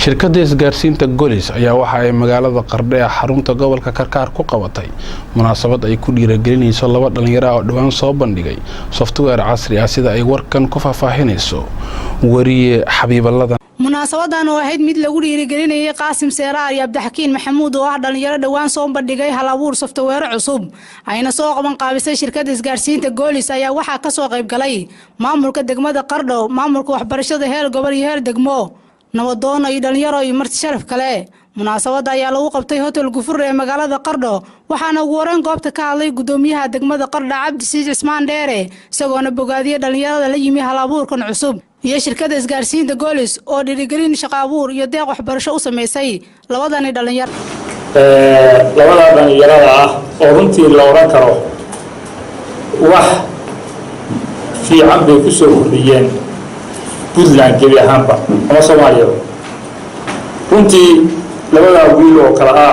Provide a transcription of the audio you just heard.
shirkadda isgaarsiinta Golis ayaa waxa ay magaalada Qardho ee xarunta gobolka Karkaar ku qabatay munaasabad ay ku dhiirigelinayso laba dhalinyaro oo dhawaan soo bandhigay software casri ah sida ay warkan ku faahfaahinayso wariye Xabiibalada. munaasabadan oo ahayd mid lagu dhiirigelinayay Qaasim Seeraar iyo Abdixakiin Maxamuud oo ah dhalinyaro dhawaan soo bandhigay hal abuur software cusub ayna soo qaban qaabisay shirkadda isgaarsiinta Golis ayaa waxa ka soo qayb galay maamulka degmada Qardho, maamulka waxbarashada heer gobol iyo heer degmo, nabadoon iyo dhalinyaro iyo marti sharaf kale. munaasabada ayaa lagu qabtay hotel Gufur ee magaalada Qardho waxaana ugu horeyn goobta ka hadlay gudoomiyaha degmada Qardho Cabdi Siid Cismaan Dheere isagoona bogaadiyay dhalinyarada la yimi hal abuurkan cusub iyo shirkadda isgaarsiinta Golis oo dhiirigelin shaqo abuur iyo deeq waxbarasho u sameysay labadan dhalinyaro ah oo runtii la oran karo wax fiican bay ku soo kordhiyeen Puntland gebi ahaanba ama Soomaaliya runtii labada wiil oo kala ah